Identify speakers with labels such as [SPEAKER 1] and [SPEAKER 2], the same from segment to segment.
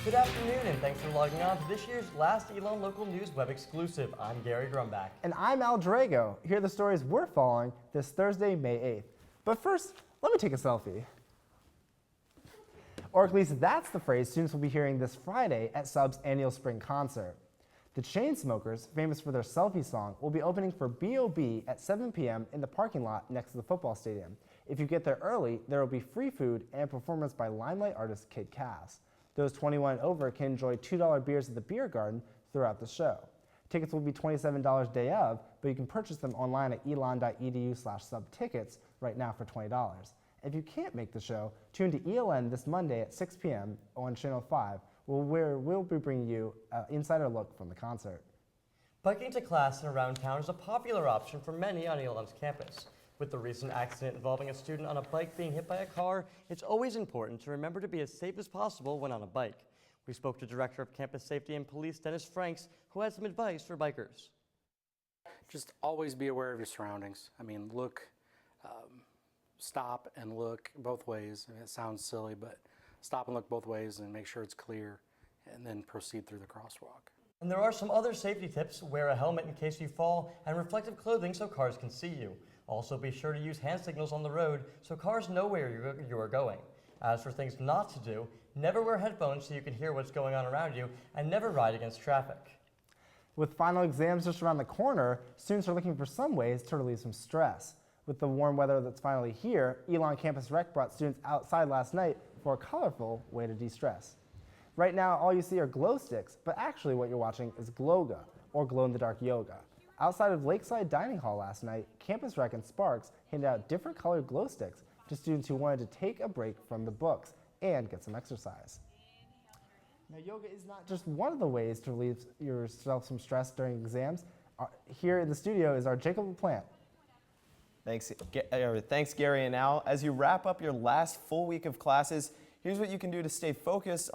[SPEAKER 1] Good afternoon, and thanks for logging on to this year's last Elon Local News web exclusive. I'm Gary Grumbach.
[SPEAKER 2] And I'm Al Drago. Here are the stories we're following this Thursday, May 8th. But first, let me take a selfie. Or at least that's the phrase students will be hearing this Friday at Sub's annual spring concert. The Chainsmokers, famous for their selfie song, will be opening for B.O.B. at 7 p.m. in the parking lot next to the football stadium. If you get there early, there will be free food and a performance by Limelight artist Kid Cass. Those 21 and over can enjoy $2 beers at the beer garden throughout the show. Tickets will be $27 day of, but you can purchase them online at elon.edu/subtickets right now for $20. If you can't make the show, tune to ELN this Monday at 6 p.m. on Channel 5, where we'll be bringing you an insider look from the concert.
[SPEAKER 1] Biking to class and around town is a popular option for many on Elon's campus. With the recent accident involving a student on a bike being hit by a car, it's always important to remember to be as safe as possible when on a bike. We spoke to Director of Campus Safety and Police Dennis Franks, who had some advice for bikers.
[SPEAKER 3] Just always be aware of your surroundings. I mean, look, stop and look both ways. I mean, it sounds silly, but stop and look both ways and make sure it's clear, and then proceed through the crosswalk.
[SPEAKER 1] And there are some other safety tips. Wear a helmet in case you fall, and reflective clothing so cars can see you. Also, be sure to use hand signals on the road so cars know where you are going. As for things not to do, never wear headphones so you can hear what's going on around you, and never ride against traffic.
[SPEAKER 2] With final exams just around the corner, students are looking for some ways to relieve some stress. With the warm weather that's finally here, Elon Campus Rec brought students outside last night for a colorful way to de-stress. Right now, all you see are glow sticks, but actually what you're watching is Gloga, or glow-in-the-dark yoga. Outside of Lakeside Dining Hall last night, Campus Rec and Sparks handed out different colored glow sticks to students who wanted to take a break from the books and get some exercise. Now, yoga is not just one of the ways to relieve yourself some stress during exams. Here in the studio is our Jacob LaPlante.
[SPEAKER 4] Thanks, Gary and Al. As you wrap up your last full week of classes, here's what you can do to stay focused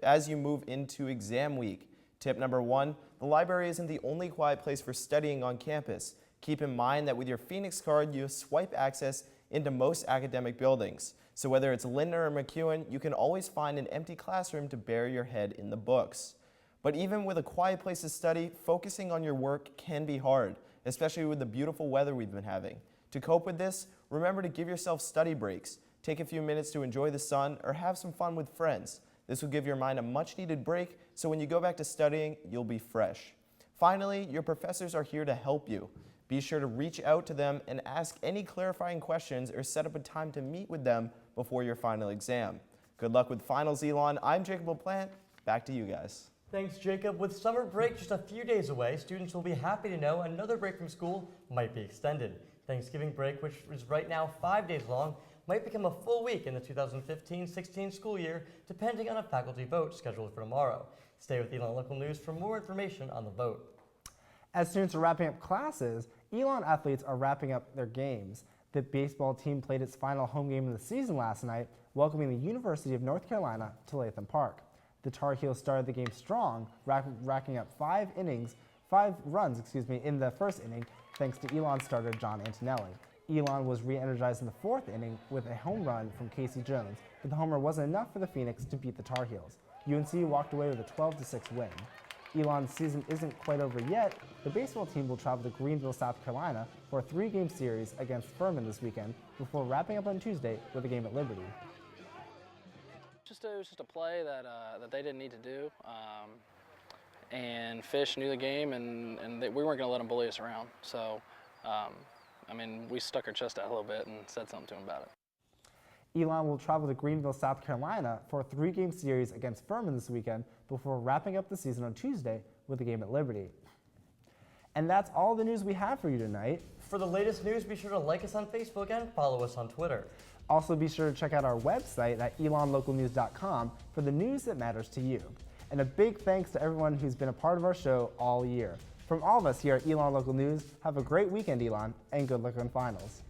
[SPEAKER 4] as you move into exam week. Tip number 1, the library isn't the only quiet place for studying on campus. Keep in mind that with your Phoenix card, you swipe access into most academic buildings. So whether it's Lindner or McEwen, you can always find an empty classroom to bury your head in the books. But even with a quiet place to study, focusing on your work can be hard, especially with the beautiful weather we've been having. To cope with this, remember to give yourself study breaks. Take a few minutes to enjoy the sun or have some fun with friends. This will give your mind a much-needed break, so when you go back to studying, you'll be fresh. Finally, your professors are here to help you. Be sure to reach out to them and ask any clarifying questions or set up a time to meet with them before your final exam. Good luck with finals, Elon. I'm Jacob LaPlante. Back to you guys.
[SPEAKER 1] Thanks, Jacob. With summer break just a few days away, students will be happy to know another break from school might be extended. Thanksgiving break, which is right now 5 days long, might become a full week in the 2015-16 school year, depending on a faculty vote scheduled for tomorrow. Stay with Elon Local News for more information on the vote.
[SPEAKER 2] As students are wrapping up classes, Elon athletes are wrapping up their games. The baseball team played its final home game of the season last night, welcoming the University of North Carolina to Latham Park. The Tar Heels started the game strong, racking up 5 runs in the first inning, thanks to Elon starter John Antonelli. Elon was re-energized in the 4th inning with a home run from Casey Jones, but the homer wasn't enough for the Phoenix to beat the Tar Heels. UNC walked away with a 12-6 win. Elon's season isn't quite over yet. The baseball team will travel to Greenville, South Carolina for a 3-game series against Furman this weekend before wrapping up on Tuesday with a game at Liberty.
[SPEAKER 5] It was just a play that they didn't need to do, and Fish knew the game, and we weren't going to let them bully us around. So, I mean, we stuck our chest out a little bit and said something to him about it.
[SPEAKER 2] Elon will travel to Greenville, South Carolina for a 3-game series against Furman this weekend before wrapping up the season on Tuesday with a game at Liberty. And that's all the news we have for you tonight.
[SPEAKER 1] For the latest news, be sure to like us on Facebook and follow us on Twitter.
[SPEAKER 2] Also, be sure to check out our website at elonlocalnews.com for the news that matters to you. And a big thanks to everyone who's been a part of our show all year. From all of us here at Elon Local News, have a great weekend, Elon, and good luck on finals.